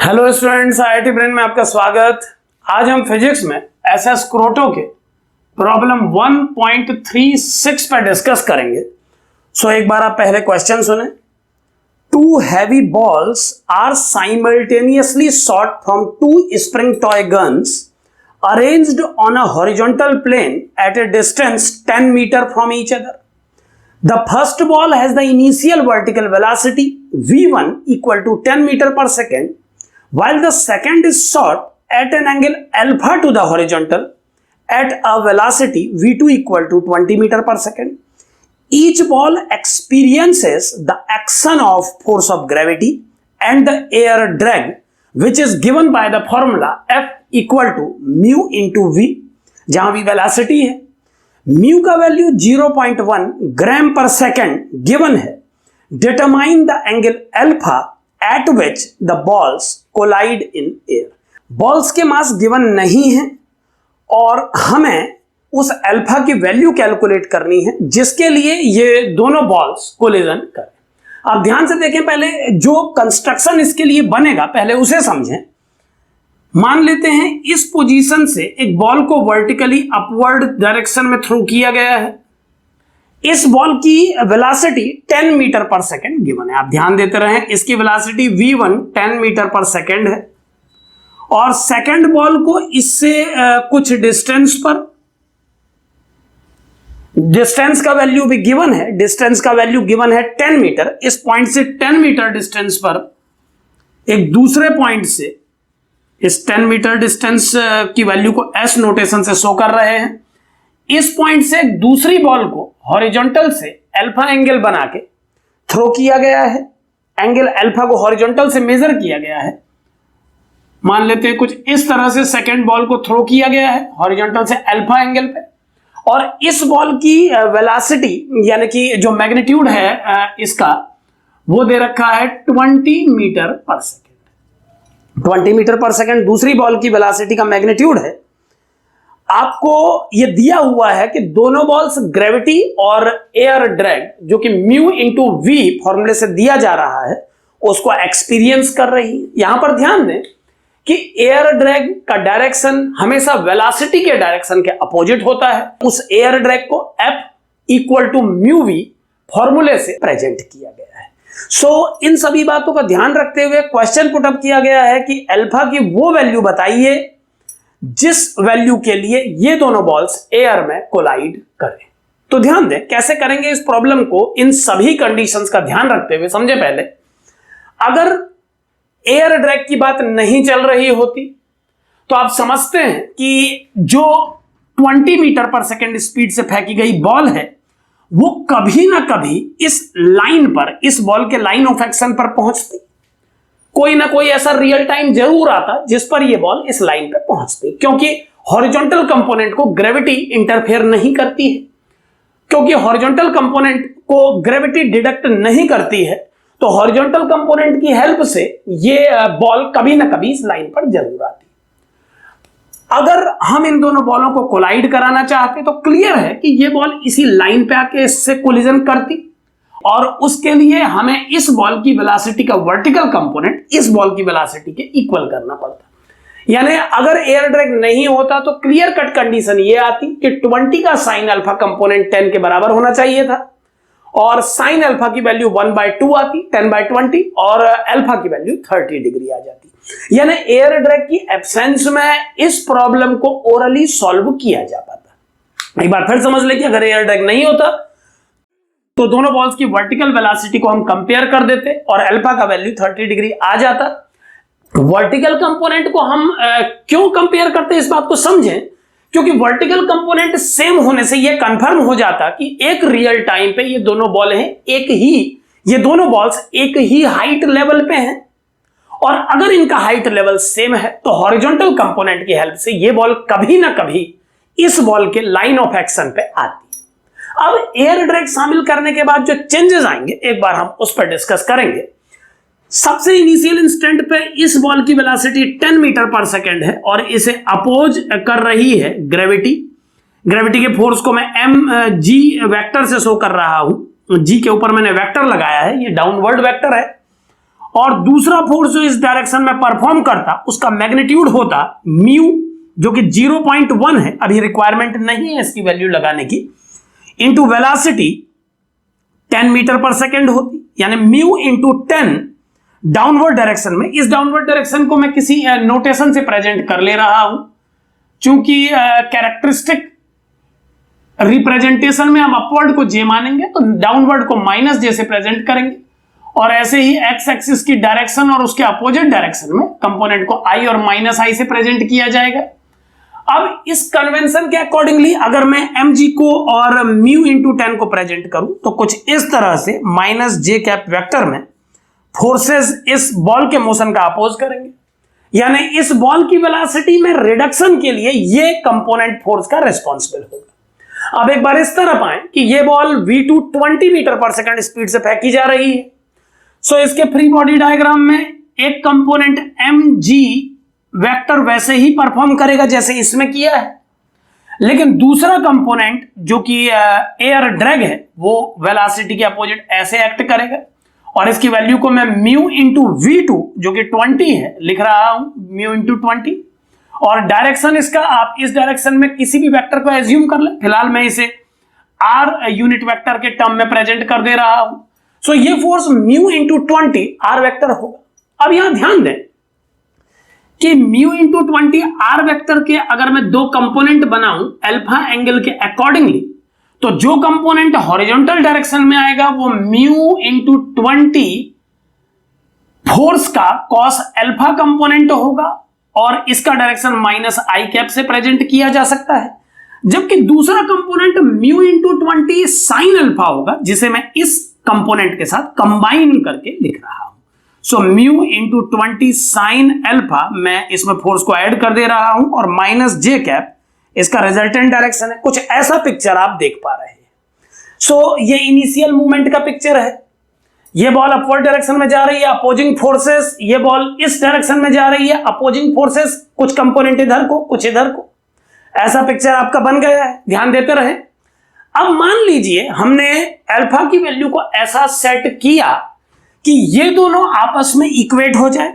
Hello students, IIT brain में आपका स्वागत। आज हम फिजिक्स में एसएस क्रोटो के प्रॉब्लम 1.36 पर डिस्कस करेंगे। एक बार आप पहले क्वेश्चन सुने। Two heavy balls are simultaneously shot from two spring toy guns arranged on a horizontal plane at a distance 10 metre from each other. The first ball has the initial vertical velocity v1 equal to 10 meter per second, while the second is shot at an angle alpha to the horizontal at a velocity v2 equal to 20 meter per second. Each ball experiences the action of force of gravity and the air drag, which is given by the formula F equal to mu into v, जहां v velocity है, mu का value 0.1 gram पर second given है. Determine the angle alpha at which the balls collide in air. Balls के mass given नहीं है और हमें उस अल्फा की वैल्यू कैलकुलेट करनी है जिसके लिए ये दोनों बॉल्स कोलिजन करें. आप ध्यान से देखें, पहले जो कंस्ट्रक्शन इसके लिए बनेगा पहले उसे समझें. मान लेते हैं इस पोजीशन से एक बॉल को वर्टिकली अपवर्ड डायरेक्शन में थ्रो किया गया है. इस बॉल की वेलोसिटी 10 मीटर पर सेकेंड गिवन है. आप ध्यान देते रहें, इसकी वेलोसिटी v1 10 मीटर पर सेकेंड है और सेकेंड बॉल को इससे कुछ डिस्टेंस पर, डिस्टेंस का वैल्यू भी गिवन है, डिस्टेंस का वैल्यू गिवन है 10 मीटर. इस पॉइंट से 10 मीटर डिस्टेंस पर एक दूसरे पॉइंट से इस 10 मीटर डिस्टेंस की वैल्यू को एस नोटेशन से शो कर रहे हैं. इस पॉइंट से दूसरी बॉल को हॉरिजॉन्टल से अल्फा एंगल बना के थ्रो किया गया है. एंगल अल्फा को हॉरिजॉन्टल से मेजर किया गया है. मान लेते हैं कुछ इस तरह से सेकंड बॉल को थ्रो किया गया है हॉरिजॉन्टल से अल्फा एंगल पे, और इस बॉल की वेलोसिटी यानी कि जो मैग्नीट्यूड है इसका वो दे रखा है 20 मीटर पर सेकेंड. 20 मीटर पर सेकेंड दूसरी बॉल की वेलोसिटी का मैग्नीट्यूड है. आपको यह दिया हुआ है कि दोनों बॉल्स ग्रेविटी और एयर ड्रैग जो कि म्यू इंटू वी फॉर्मूले से दिया जा रहा है उसको एक्सपीरियंस कर रही है. यहां पर ध्यान दें कि एयर ड्रैग का डायरेक्शन हमेशा वेलोसिटी के डायरेक्शन के अपोजिट होता है. उस एयर ड्रैग को F equal to mu v फॉर्मूले से प्रेजेंट किया गया है. इन सभी बातों का ध्यान रखते हुए क्वेश्चन पुटअप किया गया है कि अल्फा की वो वैल्यू बताइए जिस वैल्यू के लिए ये दोनों बॉल्स एयर में कोलाइड करें. तो ध्यान दें कैसे करेंगे इस प्रॉब्लम को. इन सभी कंडीशंस का ध्यान रखते हुए समझे. पहले अगर एयर ड्रैग की बात नहीं चल रही होती तो आप समझते हैं कि जो 20 मीटर पर सेकेंड स्पीड से फेंकी गई बॉल है वो कभी ना कभी इस लाइन पर, इस बॉल के लाइन ऑफ एक्शन पर पहुंचती. कोई ना कोई ऐसा रियल टाइम जरूर आता जिस पर यह बॉल इस लाइन पर पहुंचती, क्योंकि हॉरिजॉन्टल कंपोनेंट को ग्रेविटी इंटरफेयर नहीं करती है. क्योंकि हॉरिजॉन्टल कंपोनेंट को ग्रेविटी डिडक्ट नहीं करती है तो हॉरिजॉन्टल कंपोनेंट की हेल्प से यह बॉल कभी ना कभी इस लाइन पर जरूर आती. अगर हम इन दोनों बॉलों को कोलाइड कराना चाहते तो क्लियर है कि ये बॉल इसी लाइन पे आके इससे कोलिजन करती और उसके लिए हमें इस बॉल की वेलोसिटी का वर्टिकल कंपोनेंट इस बॉल की वेलोसिटी के इक्वल करना पड़ता. यानी अगर एयर ड्रैग नहीं होता तो क्लियर कट कंडीशन ये आती कि 20 का साइन अल्फा कंपोनेंट 10 के बराबर होना चाहिए था और साइन अल्फा की वैल्यू 1/2 आती, 10/20, और अल्फा की वैल्यू 30 डिग्री आ जाती. यानी एयर ड्रैग की एब्सेंस में इस प्रॉब्लम को ओरली सॉल्व किया जा पाता. एक बार फिर समझ ले कि अगर एयर ड्रैग नहीं होता तो दोनों बॉल्स की वर्टिकल वेलोसिटी को हम कंपेयर कर देते और अल्फा का वैल्यू 30 डिग्री आ जाता. वर्टिकल कंपोनेंट को हम क्यों कंपेयर करते इस बात को समझें, क्योंकि वर्टिकल कंपोनेंट सेम होने से यह कंफर्म हो जाता कि एक रियल टाइम पे ये दोनों बॉल हैं, ये दोनों बॉल्स एक ही हाइट लेवल पे हैं और अगर इनका हाइट लेवल सेम है तो हॉरिजॉन्टल कंपोनेंट की हेल्प से ये बॉल कभी ना कभी इस बॉल के लाइन ऑफ एक्शन पे आती. अब एयर ड्रैग शामिल करने के बाद जो चेंजेस आएंगे एक बार हम उस पर डिस्कस करेंगे. सबसे इनिशियल इंस्टेंट पे इस बॉल की वेलोसिटी 10 मीटर पर सेकेंड है और इसे अपोज कर रही है ग्रेविटी. ग्रेविटी के फोर्स को मैं mg वेक्टर से शो कर रहा हूं. जी के ऊपर मैंने वेक्टर लगाया है, ये डाउनवर्ड वेक्टर है और दूसरा फोर्स जो इस डायरेक्शन में परफॉर्म करता उसका मैग्नीट्यूड होता म्यू, जो कि 0.1 है, अभी रिक्वायरमेंट नहीं है इसकी वैल्यू लगाने की, इंटू वेलोसिटी 10 मीटर पर सेकेंड होती, यानी म्यू इंटू 10 डाउनवर्ड डायरेक्शन में। इस डाउनवर्ड डायरेक्शन को मैं किसी नोटेशन से प्रेजेंट कर ले रहा हूं, चूंकि कैरेक्टरिस्टिक रिप्रेजेंटेशन में हम अपवर्ड को जे मानेंगे तो डाउनवर्ड को माइनस जे से प्रेजेंट करेंगे, और ऐसे ही एक्स एक्सिस की डायरेक्शन और उसके अपोजिट डायरेक्शन में कंपोनेंट को आई और माइनस आई से प्रेजेंट किया जाएगा। अब इस कन्वेंशन के अकॉर्डिंगली अगर मैं mg को और म्यू इंटू 10 को प्रेजेंट करूं तो कुछ इस तरह से माइनस जे कैप वेक्टर में फोर्सेस इस बॉल के मोशन का अपोज करेंगे, यानी इस बॉल की वेलोसिटी में रिडक्शन के लिए ये कंपोनेंट फोर्स का रिस्पॉन्सिबल होगा। अब एक बार इस तरह पाएं कि ये बॉल v2 20 मीटर पर सेकंड स्पीड से फेंकी जा रही है, सो इसके फ्री बॉडी डायग्राम में एक कंपोनेंट mg वेक्टर वैसे ही परफॉर्म करेगा जैसे इसमें किया है, लेकिन दूसरा कंपोनेंट जो कि एयर ड्रैग है वो वेलोसिटी के अपोजिट ऐसे एक्ट करेगा, और इसकी वैल्यू को मैं म्यू इंटू v2 जो कि 20 है लिख रहा हूं, म्यू इंटू 20, और डायरेक्शन इसका आप इस डायरेक्शन में किसी भी वेक्टर को एज्यूम कर ले, फिलहाल मैं इसे r यूनिट वेक्टर के टर्म में प्रेजेंट कर दे रहा हूं। सो ये force mu into 20 r vector होगा। अब यहां ध्यान दें कि म्यू इंटू 20 r वेक्टर के अगर मैं दो कंपोनेंट बनाऊं अल्फा एंगल के अकॉर्डिंगली, तो जो कंपोनेंट हॉरिजॉन्टल डायरेक्शन में आएगा वो म्यू इंटू 20 फोर्स का कॉस अल्फा कंपोनेंट होगा, और इसका डायरेक्शन माइनस आई कैप से प्रेजेंट किया जा सकता है, जबकि दूसरा component mu into 20 sine alpha होगा, जिसे मैं इस कंपोनेंट के साथ कंबाइन करके लिख रहा हूं। So mu into 20 sine alpha, मैं इसमें फोर्स को ऐड कर दे रहा हूं, और माइनस जे कैप इसका रिजल्टेंट डायरेक्शन है। कुछ ऐसा पिक्चर आप देख पा रहे हैं। सो ये इनिशियल मूवमेंट का पिक्चर है, ये बॉल अपवर्ड डायरेक्शन में जा रही है, अपोजिंग फोर्सेस, ये बॉल इस डायरेक्शन में जा रही है, अपोजिंग फोर्सेस, कुछ कंपोनेंट इधर को कुछ इधर को, ऐसा पिक्चर आपका बन गया है, ध्यान देते रहे। अब मान लीजिए हमने अल्फा की वैल्यू को ऐसा सेट किया कि ये दोनों आपस में इक्वेट हो जाए,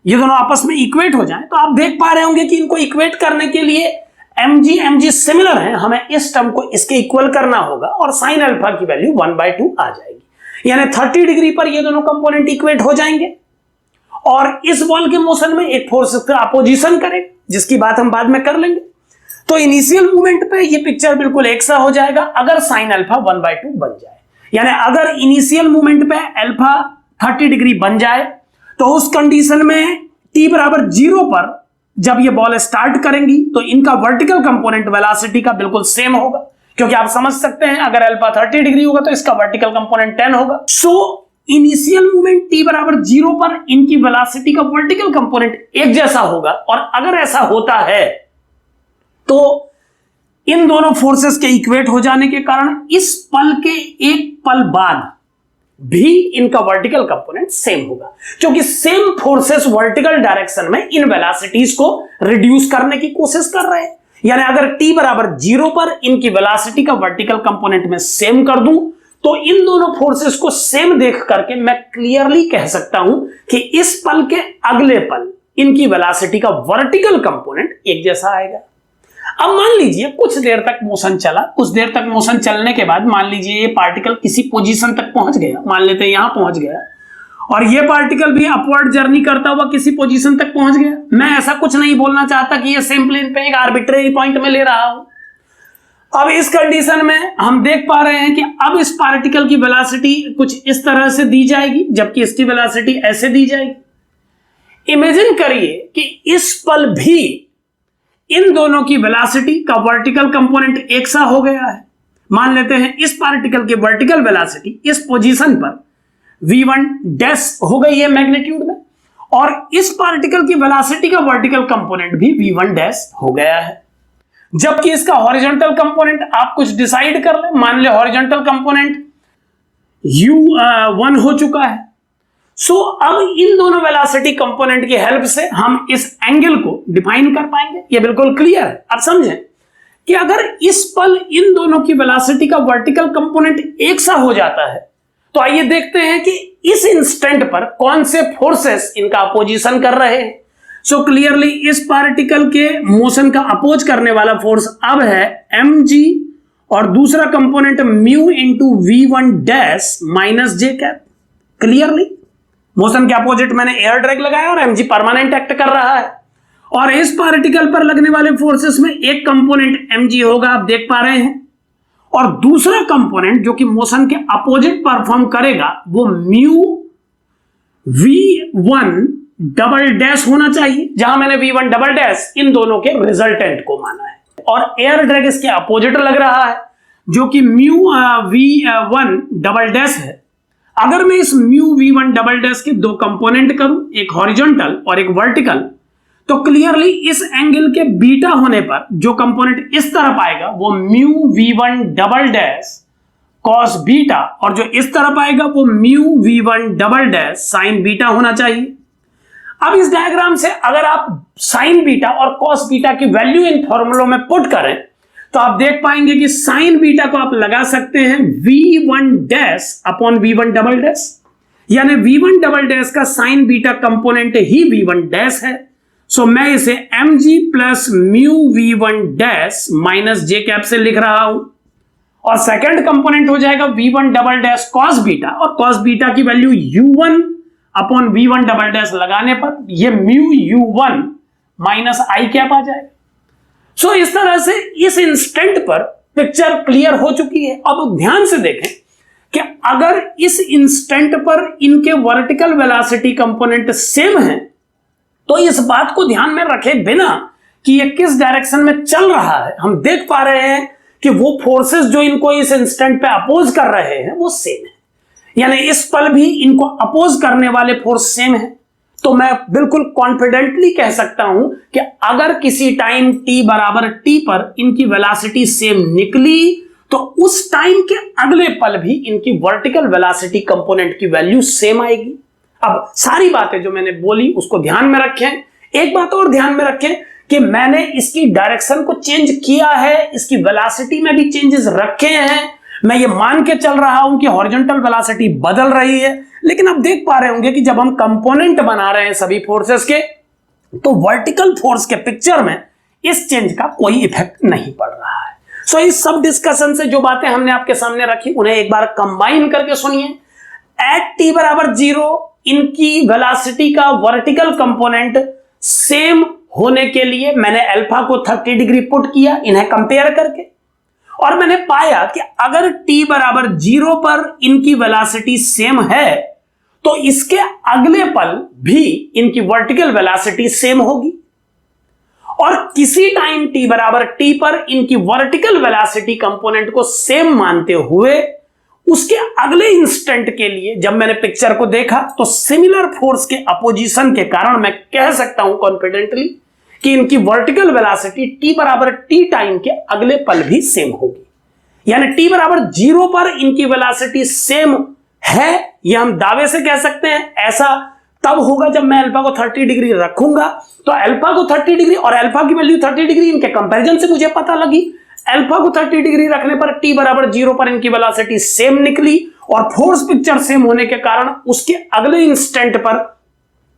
ये दोनों आपस में इक्वेट हो जाए, तो आप देख पा रहे होंगे कि इनको इक्वेट करने के लिए mg सिमिलर है, हमें इस टर्म को इसके इक्वल करना होगा, और साइन अल्फा की वैल्यू 1/2 आ जाएगी, यानी 30 डिग्री पर ये दोनों कंपोनेंट इक्वेट हो जाएंगे, और इस बॉल के मोशन में एक फोर्स का अपोजिशन करेगा, जिसकी बात हम बाद में कर लेंगे। तो इनिशियल मूवमेंट पे ये पिक्चर बिल्कुल एक सा हो जाएगा अगर साइन अल्फा 1/2 बन जाए, यानी अगर इनिशियल मूवमेंट पे अल्फा 30 डिग्री बन जाए तो उस कंडीशन में t बराबर 0 पर जब ये बॉल स्टार्ट करेंगी तो इनका वर्टिकल कंपोनेंट वेलोसिटी का बिल्कुल सेम होगा, क्योंकि आप समझ सकते हैं अगर अल्फा 30 डिग्री होगा तो इसका वर्टिकल कंपोनेंट 10 होगा। सो इनिशियल मूवमेंट t बराबर 0 पर इनकी वेलोसिटी का वर्टिकल कंपोनेंट एक जैसा होगा, और अगर ऐसा होता है तो इन दोनों फोर्सेस के इक्वेट हो जाने के कारण इस पल के एक पल बाद भी इनका वर्टिकल कंपोनेंट सेम होगा, क्योंकि सेम फोर्सेस वर्टिकल डायरेक्शन में इन वेलोसिटीज को रिड्यूस करने की कोशिश कर रहे हैं। यानी अगर t बराबर 0 पर इनकी वेलोसिटी का वर्टिकल कंपोनेंट में सेम कर दूं तो इन दोनों फोर्सेस को सेम देख करके मैं क्लियरली कह सकता हूं कि इस पल के अगले पल इनकी वेलोसिटी का वर्टिकल कंपोनेंट एक जैसा आएगा। अब मान लीजिए कुछ देर तक मोशन चला, कुछ देर तक मोशन चलने के बाद मान लीजिए ये पार्टिकल किसी पोजीशन तक पहुंच गया, मान लेते हैं यहां पहुंच गया, और ये पार्टिकल भी अपवर्ड जर्नी करता हुआ किसी पोजीशन तक पहुंच गया। मैं ऐसा कुछ नहीं बोलना चाहता कि ये सेम प्लेन पे एक आर्बिट्रेरी पॉइंट में ले रहा हूं। अब इस कंडीशन में हम देख पा रहे हैं कि अब इस पार्टिकल की वेलोसिटी कुछ इस तरह से दी जाएगी, जबकि इसकी वेलोसिटी ऐसे दी जाएगी। इमेजिन करिए कि इस पल भी इन दोनों की वेलोसिटी का वर्टिकल कंपोनेंट एक सा हो गया है। मान लेते हैं इस पार्टिकल की वर्टिकल वेलोसिटी इस पोजीशन पर v1 डैश हो गई है मैग्नीट्यूड में, और इस पार्टिकल की वेलोसिटी का वर्टिकल कंपोनेंट भी v1 डैश हो गया है, जबकि इसका हॉरिजॉन्टल कंपोनेंट आप कुछ डिसाइड कर ले, मान ले हॉरिजॉन्टल कंपोनेंट u1 हो चुका है। सो अब इन दोनों वेलोसिटी कंपोनेंट की हेल्प से हम इस एंगल को डिफाइन कर पाएंगे। ये बिल्कुल क्लियर है। अब समझें कि अगर इस पल इन दोनों की वेलोसिटी का वर्टिकल कंपोनेंट एक सा हो जाता है तो आइए देखते हैं कि इस इंस्टेंट पर कौन से फोर्सेस इनका अपोजिशन कर रहे हैं। सो क्लियरली इस पार्टिकल के मोशन का अपोज करने वाला फोर्स अब है mg और दूसरा component mu into v1 dash minus J cap. Clearly motion के अपोजिट मैंने एयर ड्रैग लगाया और mg परमानेंट एक्ट कर रहा है, और इस पार्टिकल पर लगने वाले फोर्सेस में एक कंपोनेंट mg होगा, आप देख पा रहे हैं, और दूसरा कंपोनेंट जो कि मोशन के अपोजिट परफॉर्म करेगा वो म्यू v1 डबल डैश होना चाहिए, जहां मैंने v1 डबल डैश इन दोनों के रिजल्टेंट को माना है, और एयर ड्रैग इसके अपोजिट लग रहा है जो कि म्यू v1 डबल डैश है। अगर मैं इस म्यू v1 डबल डैश के दो कंपोनेंट करूं, एक हॉरिजॉन्टल और एक वर्टिकल, तो क्लियरली इस एंगल के बीटा होने पर जो कंपोनेंट इस तरफ आएगा वो mu v1 double dash cos beta, और जो इस तरफ आएगा वो mu v1 double dash sign beta होना चाहिए। अब इस डायग्राम से अगर आप साइन बीटा और कॉस बीटा की वैल्यू इन फॉर्मूलों में पुट करें तो आप देख पाएंगे कि साइन बीटा को आप लगा सकते हैं v1 dash upon v1 double dash, यानी v1 डबल डैश का साइन बीटा कंपोनेंट ही v1 डैश है। सो मैं इसे mg plus mu v1 dash minus J cap से लिख रहा हूं, और सेकंड कंपोनेंट हो जाएगा v1 double dash cos beta, और कॉस बीटा की value u1 upon v1 double dash लगाने पर ये म्यू u1 माइनस आई कैप आ जाएगा। सो इस तरह से इस इंस्टेंट पर पिक्चर क्लियर हो चुकी है। अब ध्यान से देखें कि अगर इस इंस्टेंट पर इनके वर्टिकल वेलोसिटी कंपोनेंट सेम है तो इस बात को ध्यान में रखे बिना कि ये किस डायरेक्शन में चल रहा है, हम देख पा रहे हैं कि वो फोर्सेस जो इनको इस इंस्टेंट पे अपोज कर रहे हैं वो सेम है, यानी इस पल भी इनको अपोज करने वाले फोर्स सेम है। तो मैं बिल्कुल कॉन्फिडेंटली कह सकता हूं कि अगर किसी टाइम t बराबर t पर इनकी वेलोसिटी सेम निकली तो उस टाइम के अगले पल भी इनकी वर्टिकल वेलोसिटी कंपोनेंट की वैल्यू सेम आएगी। अब सारी बातें जो मैंने बोली उसको ध्यान में रखें। एक बात और ध्यान में रखें कि मैंने इसकी डायरेक्शन को चेंज किया है, इसकी वेलोसिटी में भी चेंजेस रखे हैं। मैं ये मान के चल रहा हूं कि हॉरिजॉन्टल वेलोसिटी बदल रही है, लेकिन आप देख पा रहे होंगे कि जब हम कंपोनेंट बना रहे हैं सभी फोर्सेस के तो वर्टिकल फोर्स के पिक्चर में इस चेंज का कोई इफेक्ट नहीं पड़ रहा है। सो इस सब डिस्कशन से जो बातें हमने आपके सामने रखी उन्हें एक बार कंबाइन करके सुनिए। एट t बराबर 0 इनकी वेलोसिटी का वर्टिकल कंपोनेंट सेम होने के लिए मैंने अल्फा को 30 डिग्री पुट किया इन्हें कंपेयर करके, और मैंने पाया कि अगर t बराबर 0 पर इनकी वेलोसिटी सेम है तो इसके अगले पल भी इनकी वर्टिकल वेलोसिटी सेम होगी, और किसी टाइम t बराबर t पर इनकी वर्टिकल वेलोसिटी कंपोनेंट को सेम मानते हुए उसके अगले इंस्टेंट के लिए जब मैंने पिक्चर को देखा तो सिमिलर फोर्स के अपोजिशन के कारण मैं कह सकता हूं कॉन्फिडेंटली कि इनकी वर्टिकल वेलोसिटी t बराबर t टाइम के अगले पल भी सेम होगी, यानी t बराबर 0 पर इनकी वेलोसिटी सेम है, यह हम दावे से कह सकते हैं। ऐसा तब होगा जब मैं अल्फा को 30 डिग्री रखूंगा, तो अल्फा को 30 डिग्री और अल्फा की वैल्यू 30 डिग्री इनके कंपैरिजन से मुझे पता लगी। अल्फा को 30 डिग्री रखने पर t बराबर 0 पर इनकी वेलोसिटी सेम निकली, और फोर्स पिक्चर सेम होने के कारण उसके अगले इंस्टेंट पर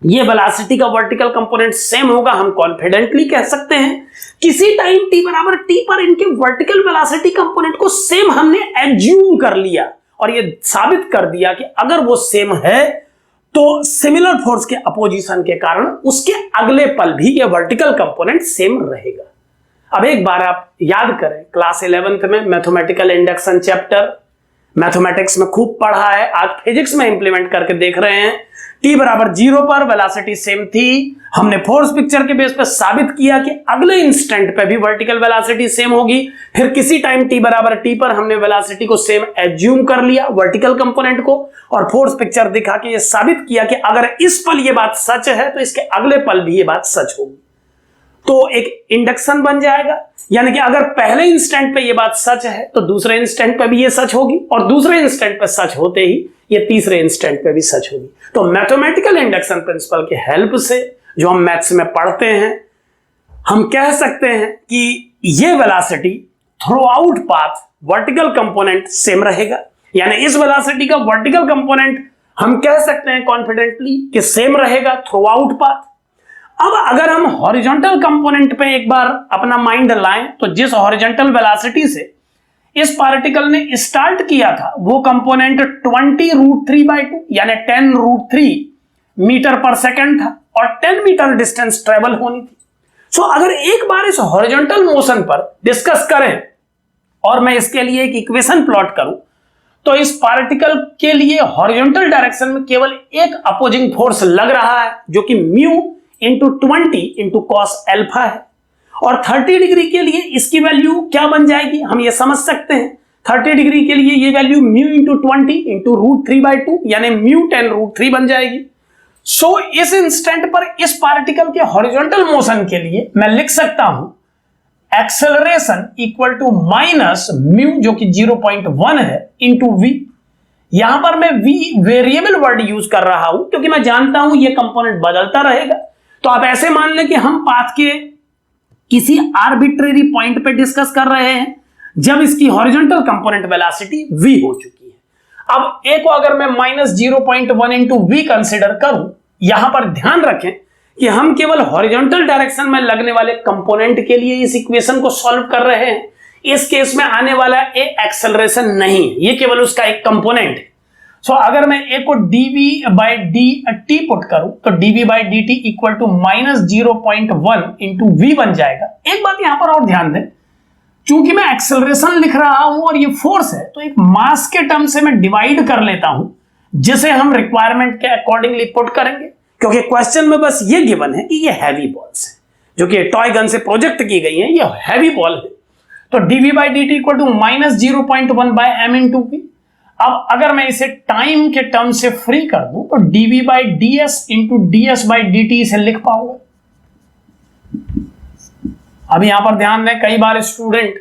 ये वेलोसिटी का वर्टिकल कंपोनेंट सेम होगा। हम कॉन्फिडेंटली कह सकते हैं किसी टाइम t बराबर t पर इनके वर्टिकल वेलोसिटी कंपोनेंट को सेम हमने एज्यूम कर लिया और ये साबित कर दिया कि अगर वो सेम है तो सिमिलर फोर्स के अपोजिशन के कारण उसके अगले पल भी ये वर्टिकल कंपोनेंट सेम रहेगा। अब एक बार आप याद करें, क्लास 11th में मैथमेटिकल इंडक्शन चैप्टर मैथमेटिक्स में खूब पढ़ा है, आज फिजिक्स में इंप्लीमेंट करके देख रहे हैं। t बराबर 0 पर वेलोसिटी सेम थी, हमने फोर्स पिक्चर के बेस पर साबित किया कि अगले इंस्टेंट पे भी वर्टिकल वेलोसिटी सेम होगी। फिर किसी टाइम t बराबर t पर हमने वेलोसिटी को सेम एज्यूम कर लिया वर्टिकल कंपोनेंट को, और फोर्स पिक्चर दिखा के ये साबित किया कि अगर इस पल ये बात सच है तो इसके अगले पल भी ये बात सच होगी। तो एक इंडक्शन बन जाएगा, यानी कि अगर पहले इंस्टेंट पे ये बात सच है तो दूसरे इंस्टेंट पे भी ये सच होगी, और दूसरे इंस्टेंट पे सच होते ही ये तीसरे इंस्टेंट पे भी सच होगी। तो मैथमेटिकल इंडक्शन प्रिंसिपल के हेल्प से जो हम मैथ्स में पढ़ते हैं, हम कह सकते हैं कि ये velocity through out path vertical component same रहेगा, यानी इस वेलोसिटी का वर्टिकल कंपोनेंट हम कह सकते हैं कॉन्फिडेंटली कि सेम रहेगा थ्रू आउट पाथ। अब अगर हम हॉरिजॉन्टल कंपोनेंट पे एक बार अपना माइंड लाएं तो जिस हॉरिजॉन्टल वेलोसिटी से इस पार्टिकल ने स्टार्ट किया था वो कंपोनेंट 20√3/2 यानी 10√3 मीटर पर सेकंड था और 10 मीटर डिस्टेंस ट्रेवल होनी थी। सो अगर एक बार इस हॉरिजॉन्टल मोशन पर डिस्कस करें और मैं इसके लिए एक इक्वेशन प्लॉट करूं तो इस पार्टिकल के लिए हॉरिजॉन्टल डायरेक्शन में केवल एक अपोजिंग फोर्स लग रहा है जो कि mu into 20 into cos alpha है और 30 डिग्री के लिए इसकी वैल्यू क्या बन जाएगी हम ये समझ सकते हैं। 30 डिग्री के लिए ये वैल्यू म्यू इंटू 20 इंटू √3/2 यानी म्यू 10√3 बन जाएगी। सो इस इंस्टेंट पर इस पार्टिकल के हॉरिजॉन्टल मोशन के लिए मैं लिख सकता हूं acceleration equal to minus mu जो कि 0.1 है इंटू वी। यहां पर मैं वी वेरिएबल वर्ड यूज कर रहा हूं क्योंकि मैं जानता हूं यह कंपोनेंट बदलता रहेगा। तो आप ऐसे मान लें कि हम पाथ के किसी आर्बिट्रेरी पॉइंट पे डिस्कस कर रहे हैं जब इसकी हॉरिजॉन्टल कंपोनेंट वेलोसिटी v हो चुकी है। अब a को अगर मैं -0.1 इंटू वी कंसिडर करूं, यहां पर ध्यान रखें कि हम केवल हॉरिजॉन्टल डायरेक्शन में लगने वाले कंपोनेंट के लिए इस इक्वेशन को सॉल्व कर रहे हैं। इस केस में आने वाला a एक्सेलरेशन नहीं है, ये केवल उसका एक कंपोनेंट है। सो अगर मैं a को dv/dt पुट करूं तो dv/dt equal to -0.1 into we बन जाएगा। एक बात यहां पर और ध्यान दें, चूंकि मैं एक्सेलरेशन लिख रहा हूं और ये फोर्स है तो एक मास के टर्म से मैं डिवाइड कर लेता हूं जिसे हम रिक्वायरमेंट के अकॉर्डिंगली पुट करेंगे, क्योंकि क्वेश्चन में बस ये गिवन है कि ये हैवी बॉल्स है जो कि टॉय गन से प्रोजेक्ट की गई है, ये हैवी बॉल है। तो dv/dt equal to -0.1/m into we. अब अगर मैं इसे टाइम के टर्म से फ्री कर दूं तो dv/ds इंटू ds/dt इसे लिख पाऊंगा। अब यहां पर ध्यान दें, कई बार स्टूडेंट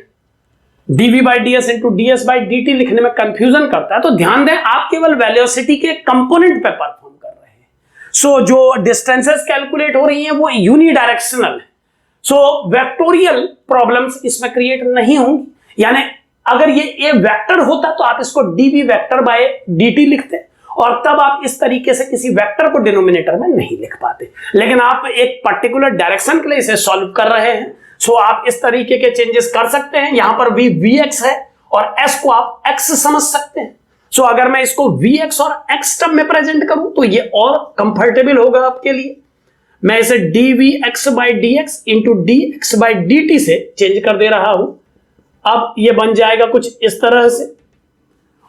dv/ds इंटू ds/dt लिखने में कंफ्यूजन करता है, तो ध्यान दें आप केवल वेलोसिटी के कंपोनेंट पे परफॉर्म कर रहे हैं। सो जो डिस्टेंसेस कैलकुलेट हो रही हैं वो यूनिडायरेक्शनल है। सो वेक्टोरियल प्रॉब्लम्स इसमें क्रिएट नहीं होंगी, यानी अगर ये ए वेक्टर होता तो आप इसको dv वेक्टर बाय dt लिखते और तब आप इस तरीके से किसी वेक्टर को डिनोमिनेटर में नहीं लिख पाते, लेकिन आप एक पर्टिकुलर डायरेक्शन के लिए इसे सॉल्व कर रहे हैं। सो आप इस तरीके के चेंजेस कर सकते हैं। यहां पर v vx है और s को आप x समझ सकते हैं। सो अगर मैं इसको vx और x टर्म में प्रेजेंट करूं तो ये और कंफर्टेबल होगा आपके लिए। मैं इसे dvx/dx इंटू dx/dt से चेंज कर दे रहा हूं। अब ये बन जाएगा कुछ इस तरह से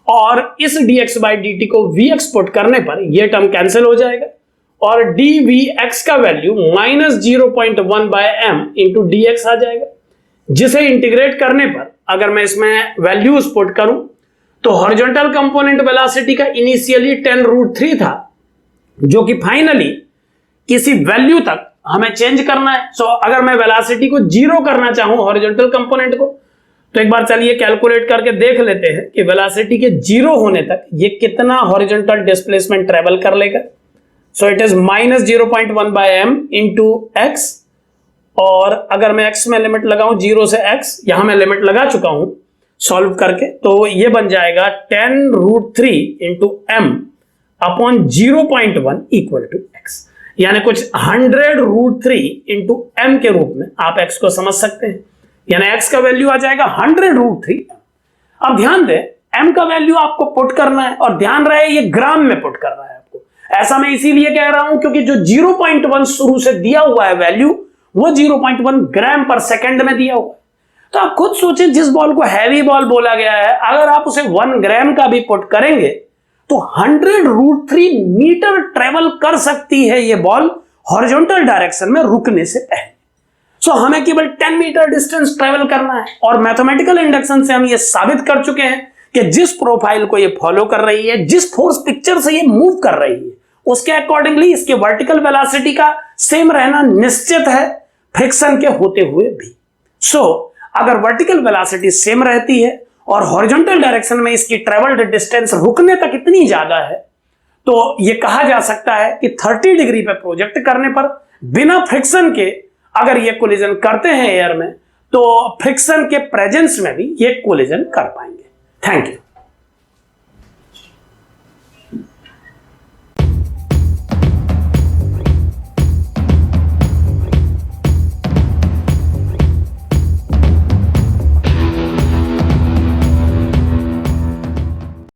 और इस dx/dt को vx पुट करने पर यह टर्म कैंसिल हो जाएगा और dvx का वैल्यू -0.1/m इंटू dx आ जाएगा, जिसे इंटीग्रेट करने पर अगर मैं इसमें वैल्यूज पुट करूं तो हॉरिजॉन्टल कंपोनेंट वेलोसिटी का इनिशियली 10√3 था जो कि फाइनली किसी वैल्यू तक हमें चेंज करना है। सो अगर मैं वेलोसिटी को 0 करना चाहूं हॉरिजॉन्टल कंपोनेंट को तो एक बार चलिए कैलकुलेट करके देख लेते हैं कि वेलोसिटी के 0 होने तक ये कितना हॉरिजॉन्टल डिस्प्लेसमेंट ट्रेवल कर लेगा। So it is -0.1/m into x और अगर मैं x में लिमिट लगाऊं 0 से x, यहां मैं लिमिट लगा चुका हूं सॉल्व करके, तो ये बन जाएगा 10√3 into m upon 0.1 equal to x, यानी कुछ 100√3 इंटू m के रूप में आप x को समझ सकते हैं, यानी x का वैल्यू आ जाएगा 100√3। अब ध्यान दें m का वैल्यू आपको पुट करना है और ध्यान रहे ये ग्राम में पुट कर रहा है आपको। ऐसा मैं इसीलिए कह रहा हूं क्योंकि जो 0.1 शुरू से दिया हुआ है वैल्यू वो 0.1 ग्राम पर सेकंड में दिया हुआ है। तो आप खुद सोचें, जिस बॉल को हैवी बॉल बोला गया है अगर आप उसे 1 ग्राम का भी पुट करेंगे तो 100√3 मीटर ट्रेवल कर सकती है ये बॉल हॉरिजॉन्टल डायरेक्शन में रुकने से पहले। सो हमें केवल 10 मीटर डिस्टेंस ट्रेवल करना है और मैथमेटिकल इंडक्शन से हम ये साबित कर चुके हैं कि जिस प्रोफाइल को ये फॉलो कर रही है, जिस फोर्स पिक्चर से ये मूव कर रही है, उसके अकॉर्डिंगली इसके वर्टिकल वेलोसिटी का सेम रहना निश्चित है फ्रिक्शन के होते हुए भी। सो अगर वर्टिकल वेलोसिटी सेम रहती है और हॉरिजॉन्टल डायरेक्शन में इसकी ट्रेवल्ड डिस्टेंस रुकने तक इतनी ज्यादा है तो यह कहा जा सकता है कि 30 डिग्री पे प्रोजेक्ट करने पर बिना फ्रिक्शन के अगर ये कोलिजन करते हैं एयर में तो फ्रिक्शन के प्रेजेंस में भी ये कोलिजन कर पाएंगे। Thank you.